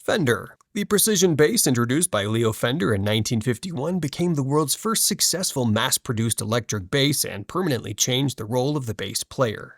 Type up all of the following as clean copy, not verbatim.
Fender. The precision bass introduced by Leo Fender in 1951 became the world's first successful mass-produced electric bass and permanently changed the role of the bass player.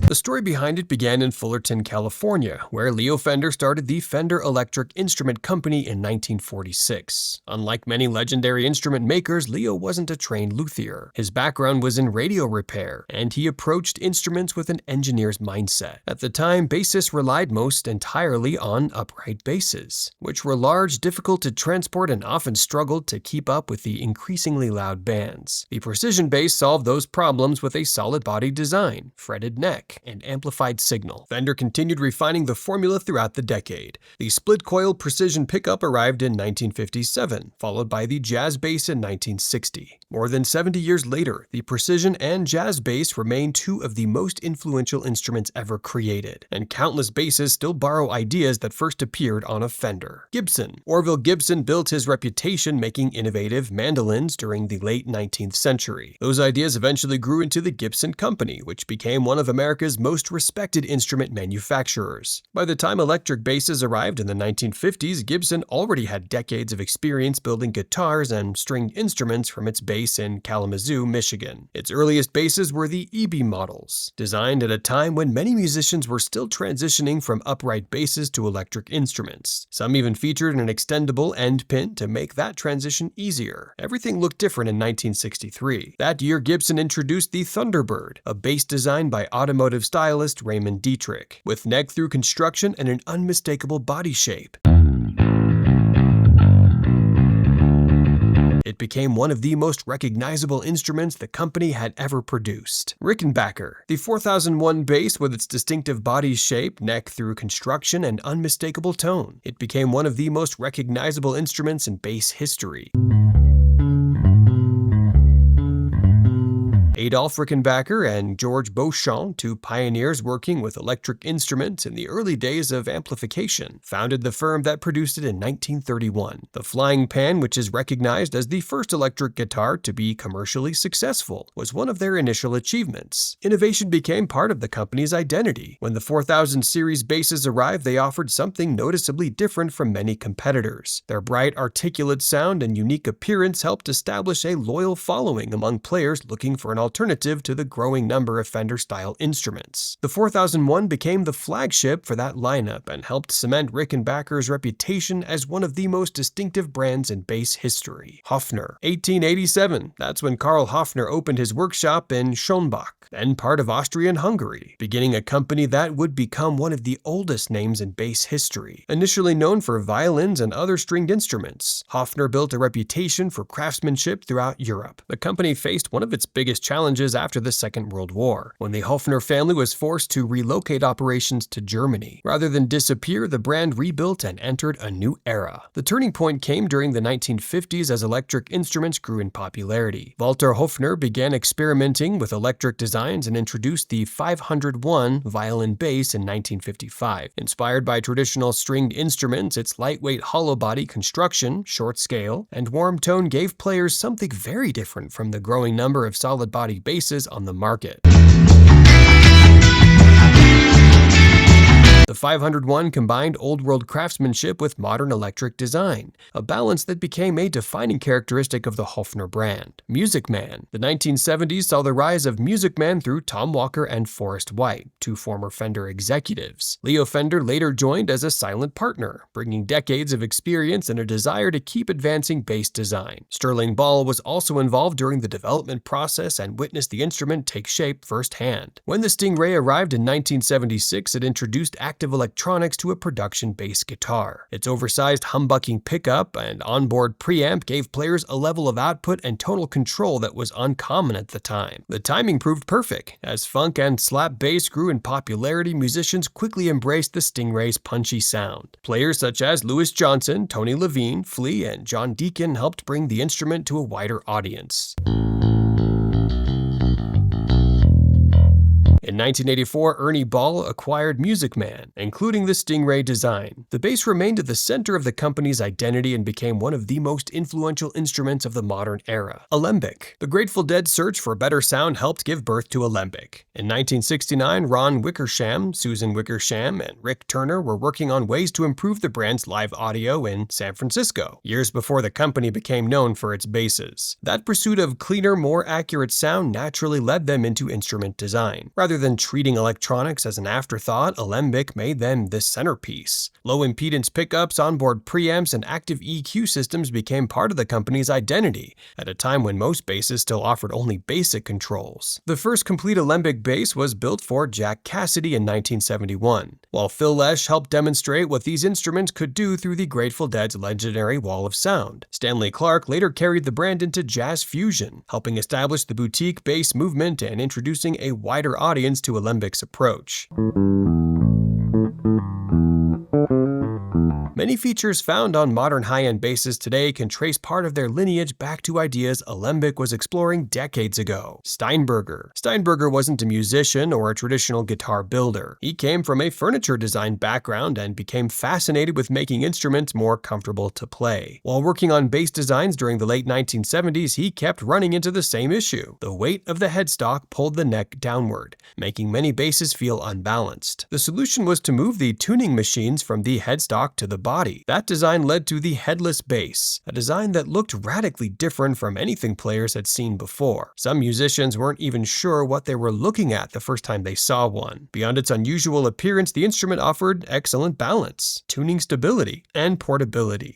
The story behind it began in Fullerton, California, where Leo Fender started the Fender Electric Instrument Company in 1946. Unlike many legendary instrument makers, Leo wasn't a trained luthier. His background was in radio repair, and he approached instruments with an engineer's mindset. At the time, bassists relied most entirely on upright basses, which were large, difficult to transport, and often struggled to keep up with the increasingly loud bands. The precision bass solved those problems with a solid body design, fretted neck, and amplified signal. Fender continued refining the formula throughout the decade. The split-coil precision pickup arrived in 1957, followed by the jazz bass in 1960. More than 70 years later, the precision and jazz bass remain two of the most influential instruments ever created, and countless basses still borrow ideas that first appeared on a Fender. Gibson. Orville Gibson built his reputation making innovative mandolins during the late 19th century. Those ideas eventually grew into the Gibson Company, which became one of America's most respected instrument manufacturers. By the time electric basses arrived in the 1950s, Gibson already had decades of experience building guitars and stringed instruments from its base in Kalamazoo, Michigan. Its earliest basses were the EB models, designed at a time when many musicians were still transitioning from upright basses to electric instruments. Some even featured an extendable end pin to make that transition easier. Everything looked different in 1963. That year, Gibson introduced the Thunderbird, a bass designed by automotive stylist Raymond Dietrich, with neck-through construction and an unmistakable body shape. It became one of the most recognizable instruments the company had ever produced. Rickenbacker. The 4001 bass with its distinctive body shape, neck-through construction, and unmistakable tone. It became one of the most recognizable instruments in bass history. Adolph Rickenbacker and George Beauchamp, two pioneers working with electric instruments in the early days of amplification, founded the firm that produced it in 1931. The flying pan, which is recognized as the first electric guitar to be commercially successful, was one of their initial achievements. Innovation became part of the company's identity. When the 4000 series basses arrived, they offered something noticeably different from many competitors. Their bright, articulate sound and unique appearance helped establish a loyal following among players looking for an alternative to the growing number of Fender-style instruments. The 4001 became the flagship for that lineup and helped cement Rickenbacker's reputation as one of the most distinctive brands in bass history. Höfner. 1887. That's when Karl Höfner opened his workshop in Schönbach, then part of Austria-Hungary, beginning a company that would become one of the oldest names in bass history. Initially known for violins and other stringed instruments, Höfner built a reputation for craftsmanship throughout Europe. The company faced one of its biggest challenges after the Second World War, when the Höfner family was forced to relocate operations to Germany. Rather than disappear, the brand rebuilt and entered a new era. The turning point came during the 1950s as electric instruments grew in popularity. Walter Höfner began experimenting with electric designs and introduced the 501 violin bass in 1955. Inspired by traditional stringed instruments, its lightweight hollow body construction, short scale, and warm tone gave players something very different from the growing number of solid body basses on the market. The 501 combined old-world craftsmanship with modern electric design, a balance that became a defining characteristic of the Höfner brand. Music Man. The 1970s saw the rise of Music Man through Tom Walker and Forrest White, two former Fender executives. Leo Fender later joined as a silent partner, bringing decades of experience and a desire to keep advancing bass design. Sterling Ball was also involved during the development process and witnessed the instrument take shape firsthand. When the Stingray arrived in 1976, it introduced active electronics to a production bass guitar. Its oversized humbucking pickup and onboard preamp gave players a level of output and tonal control that was uncommon at the time. The timing proved perfect. As funk and slap bass grew in popularity, musicians quickly embraced the Stingray's punchy sound. Players such as Louis Johnson, Tony Levine, Flea, and John Deacon helped bring the instrument to a wider audience. In 1984, Ernie Ball acquired Music Man, including the Stingray design. The bass remained at the center of the company's identity and became one of the most influential instruments of the modern era. Alembic. The Grateful Dead's search for better sound helped give birth to Alembic. In 1969, Ron Wickersham, Susan Wickersham, and Rick Turner were working on ways to improve the brand's live audio in San Francisco, years before the company became known for its basses. That pursuit of cleaner, more accurate sound naturally led them into instrument design. Rather than treating electronics as an afterthought, Alembic made them the centerpiece. Low-impedance pickups, onboard preamps, and active EQ systems became part of the company's identity, at a time when most basses still offered only basic controls. The first complete Alembic bass was built for Jack Cassidy in 1971, while Phil Lesh helped demonstrate what these instruments could do through the Grateful Dead's legendary Wall of Sound. Stanley Clarke later carried the brand into jazz fusion, helping establish the boutique bass movement and introducing a wider audience to Alembic's approach. Many features found on modern high-end basses today can trace part of their lineage back to ideas Alembic was exploring decades ago. Steinberger. Steinberger wasn't a musician or a traditional guitar builder. He came from a furniture design background and became fascinated with making instruments more comfortable to play. While working on bass designs during the late 1970s, he kept running into the same issue. The weight of the headstock pulled the neck downward, making many basses feel unbalanced. The solution was to move the tuning machines from the headstock to the body. That design led to the headless bass, a design that looked radically different from anything players had seen before. Some musicians weren't even sure what they were looking at the first time they saw one. Beyond its unusual appearance, the instrument offered excellent balance, tuning stability, and portability.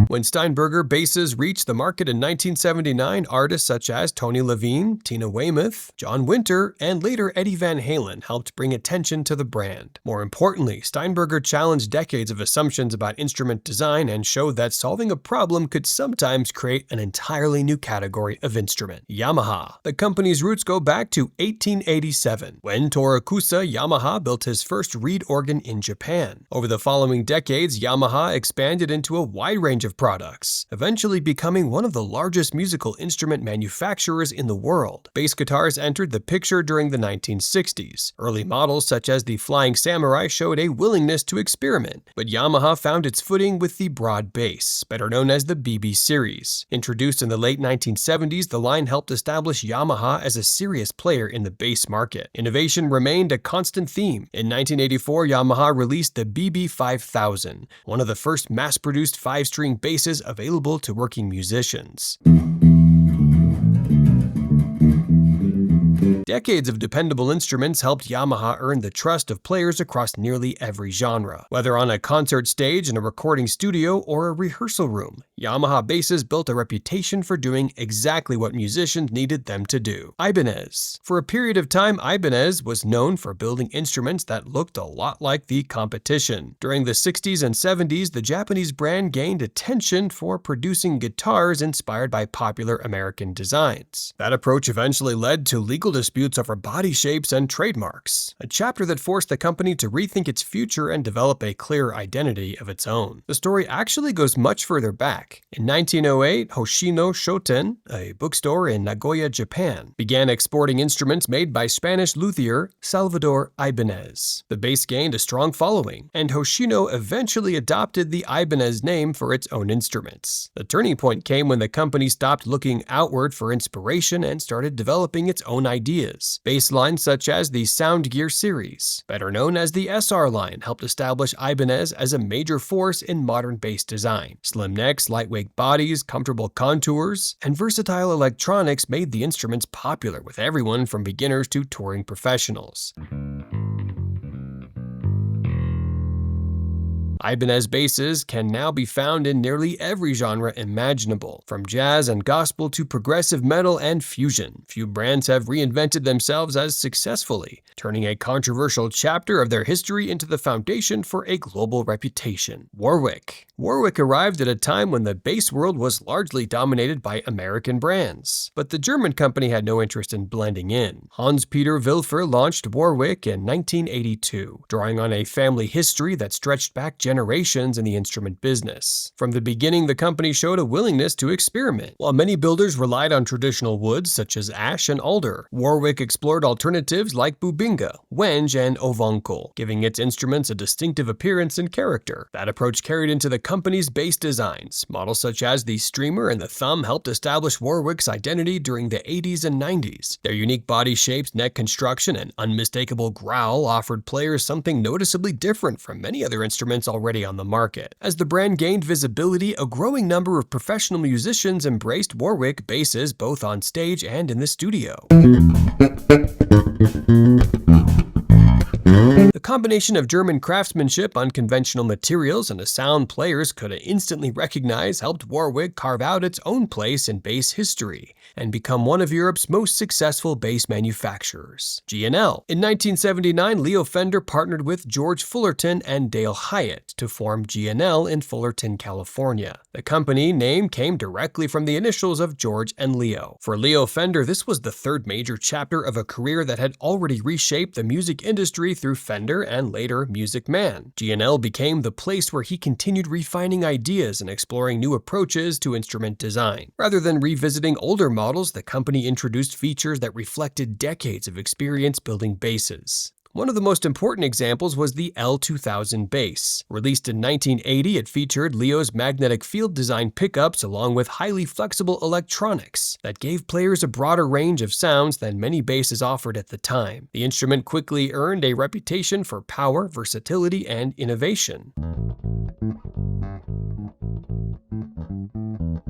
When Steinberger basses reached the market in 1979, artists such as Tony Levine, Tina Weymouth, John Winter, and later Eddie Van Halen helped bring attention to the brand. More importantly, Steinberger challenged decades of assumptions about instrument design and showed that solving a problem could sometimes create an entirely new category of instrument. Yamaha. The company's roots go back to 1887, when Torakusa Yamaha built his first reed organ in Japan. Over the following decades, Yamaha expanded into a wide range of products, eventually becoming one of the largest musical instrument manufacturers in the world. Bass guitars entered the picture during the 1960s. Early models such as the Flying Samurai showed a willingness to experiment, but Yamaha found its footing with the broad bass, better known as the BB series. Introduced in the late 1970s, the line helped establish Yamaha as a serious player in the bass market. Innovation remained a constant theme. In 1984, Yamaha released the BB 5000, one of the first mass-produced 5-string basses available to working musicians. Decades of dependable instruments helped Yamaha earn the trust of players across nearly every genre. Whether on a concert stage, in a recording studio, or a rehearsal room, Yamaha basses built a reputation for doing exactly what musicians needed them to do. Ibanez. For a period of time, Ibanez was known for building instruments that looked a lot like the competition. During the 60s and 70s, the Japanese brand gained attention for producing guitars inspired by popular American designs. That approach eventually led to legal disputes over body shapes and trademarks, a chapter that forced the company to rethink its future and develop a clear identity of its own. The story actually goes much further back. In 1908, Hoshino Shoten, a bookstore in Nagoya, Japan, began exporting instruments made by Spanish luthier Salvador Ibanez. The bass gained a strong following, and Hoshino eventually adopted the Ibanez name for its own instruments. The turning point came when the company stopped looking outward for inspiration and started developing its own ideas. Bass lines such as the Soundgear series, better known as the SR line, helped establish Ibanez as a major force in modern bass design. Slim necks, lightweight bodies, comfortable contours, and versatile electronics made the instruments popular with everyone from beginners to touring professionals. Ibanez basses can now be found in nearly every genre imaginable, from jazz and gospel to progressive metal and fusion. Few brands have reinvented themselves as successfully, turning a controversial chapter of their history into the foundation for a global reputation. Warwick. Warwick arrived at a time when the bass world was largely dominated by American brands, but the German company had no interest in blending in. Hans-Peter Wilfer launched Warwick in 1982, drawing on a family history that stretched back generations. generations in the instrument business. From the beginning, the company showed a willingness to experiment. While many builders relied on traditional woods such as ash and alder, Warwick explored alternatives like bubinga, wenge, and ovuncle, giving its instruments a distinctive appearance and character. That approach carried into the company's bass designs. Models such as the Streamer and the Thumb helped establish Warwick's identity during the 80s and 90s. Their unique body shapes, neck construction, and unmistakable growl offered players something noticeably different from many other instruments already on the market. As the brand gained visibility, a growing number of professional musicians embraced Warwick basses both on stage and in the studio. The combination of German craftsmanship, unconventional materials, and a sound players could instantly recognize helped Warwick carve out its own place in bass history and become one of Europe's most successful bass manufacturers. G&L. In 1979, Leo Fender partnered with George Fullerton and Dale Hyatt to form G&L in Fullerton, California. The company name came directly from the initials of George and Leo. For Leo Fender, this was the third major chapter of a career that had already reshaped the music industry through Fender and later Music Man. G&L became the place where he continued refining ideas and exploring new approaches to instrument design. Rather than revisiting older models, the company introduced features that reflected decades of experience building basses. One of the most important examples was the L2000 bass. Released in 1980, it featured Leo's magnetic field design pickups along with highly flexible electronics that gave players a broader range of sounds than many basses offered at the time. The instrument quickly earned a reputation for power, versatility, and innovation.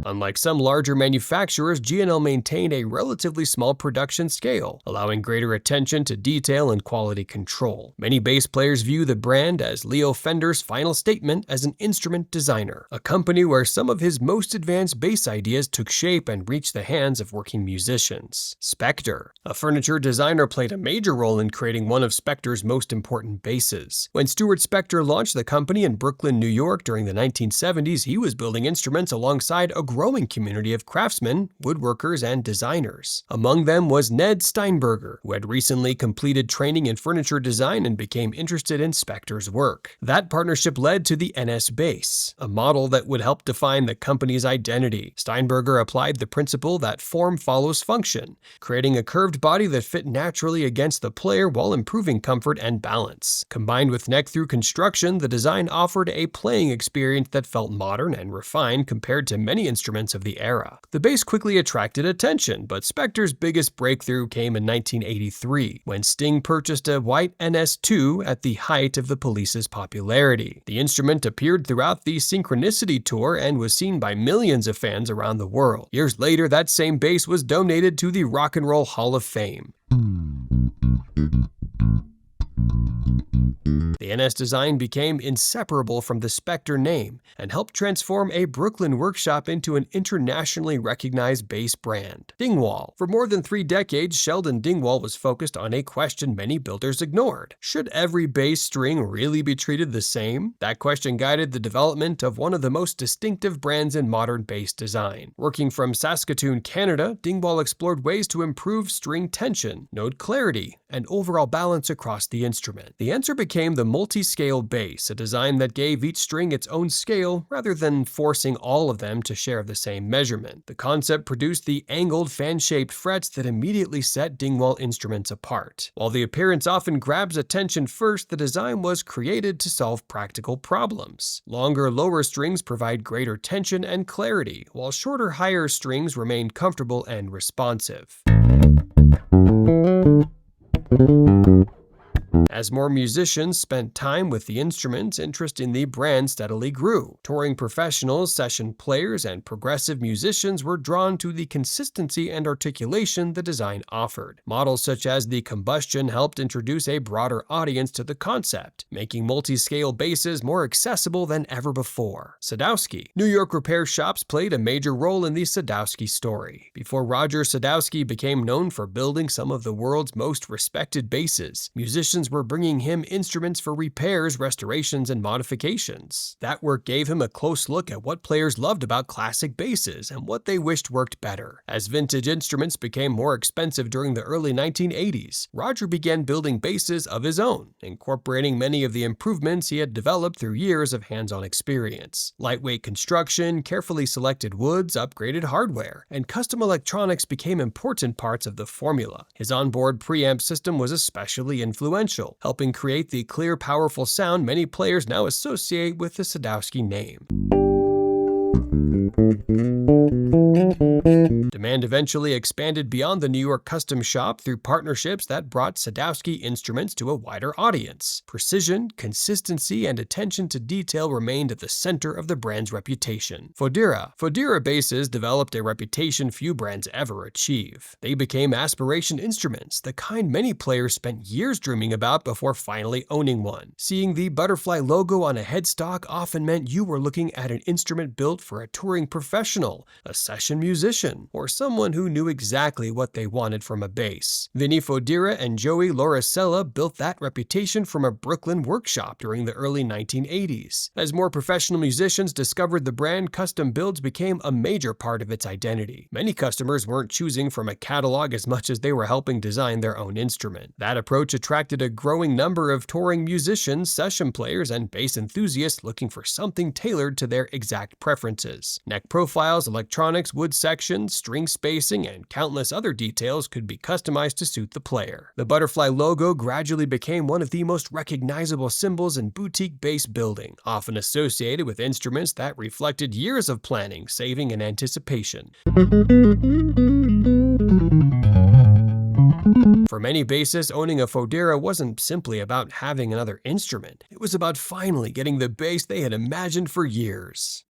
Unlike some larger manufacturers, G&L maintained a relatively small production scale, allowing greater attention to detail and quality control. Many bass players view the brand as Leo Fender's final statement as an instrument designer, a company where some of his most advanced bass ideas took shape and reached the hands of working musicians. Spector. A furniture designer played a major role in creating one of Spector's most important basses. When Stuart Spector launched the company in Brooklyn, New York during the 1970s, he was building instruments alongside a growing community of craftsmen, woodworkers, and designers. Among them was Ned Steinberger, who had recently completed training in furniture design and became interested in Spector's work. That partnership led to the NS bass, a model that would help define the company's identity. Steinberger applied the principle that form follows function, creating a curved body that fit naturally against the player while improving comfort and balance. Combined with neck-through construction, the design offered a playing experience that felt modern and refined compared to many instruments of the era. The bass quickly attracted attention, but Spector's biggest breakthrough came in 1983, when Sting purchased a white NS2 at the height of the Police's popularity. The instrument appeared throughout the Synchronicity tour and was seen by millions of fans around the world. Years later, that same bass was donated to the Rock and Roll Hall of Fame. The NS design became inseparable from the Spector name and helped transform a Brooklyn workshop into an internationally recognized bass brand. Dingwall. For more than 3 decades, Sheldon Dingwall was focused on a question many builders ignored. Should every bass string really be treated the same? That question guided the development of one of the most distinctive brands in modern bass design. Working from Saskatoon, Canada, Dingwall explored ways to improve string tension, note clarity, and overall balance across the instrument. The answer became the multiscale bass, a design that gave each string its own scale rather than forcing all of them to share the same measurement. The concept produced the angled fan-shaped frets that immediately set Dingwall instruments apart. While the appearance often grabs attention first, the design was created to solve practical problems. Longer, lower strings provide greater tension and clarity, while shorter, higher strings remain comfortable and responsive. As more musicians spent time with the instrument, interest in the brand steadily grew. Touring professionals, session players, and progressive musicians were drawn to the consistency and articulation the design offered. Models such as the Combustion helped introduce a broader audience to the concept, making multi-scale basses more accessible than ever before. Sadowsky. New York repair shops played a major role in the Sadowsky story. Before Roger Sadowsky became known for building some of the world's most respected basses, musicians were were bringing him instruments for repairs, restorations, and modifications. That work gave him a close look at what players loved about classic basses and what they wished worked better. As vintage instruments became more expensive during the early 1980s, Roger began building basses of his own, incorporating many of the improvements he had developed through years of hands-on experience. Lightweight construction, carefully selected woods, upgraded hardware, and custom electronics became important parts of the formula. His onboard preamp system was especially influential, helping create the clear, powerful sound many players now associate with the Sadowsky name. Demand eventually expanded beyond the New York custom shop through partnerships that brought Sadowsky instruments to a wider audience. Precision, consistency, and attention to detail remained at the center of the brand's reputation. Fodera basses developed a reputation few brands ever achieve. They became aspiration instruments, the kind many players spent years dreaming about before finally owning one. Seeing the butterfly logo on a headstock often meant you were looking at an instrument built for a touring professional, a session musician, or someone who knew exactly what they wanted from a bass. Vinny Fodera and Joey Lauricella built that reputation from a Brooklyn workshop during the early 1980s. As more professional musicians discovered the brand, custom builds became a major part of its identity. Many customers weren't choosing from a catalog as much as they were helping design their own instrument. That approach attracted a growing number of touring musicians, session players, and bass enthusiasts looking for something tailored to their exact preferences. Neck profiles, electronics, wood sections, string spacing, and countless other details could be customized to suit the player. The butterfly logo gradually became one of the most recognizable symbols in boutique bass building, often associated with instruments that reflected years of planning, saving, and anticipation. For many bassists, owning a Fodera wasn't simply about having another instrument. It was about finally getting the bass they had imagined for years.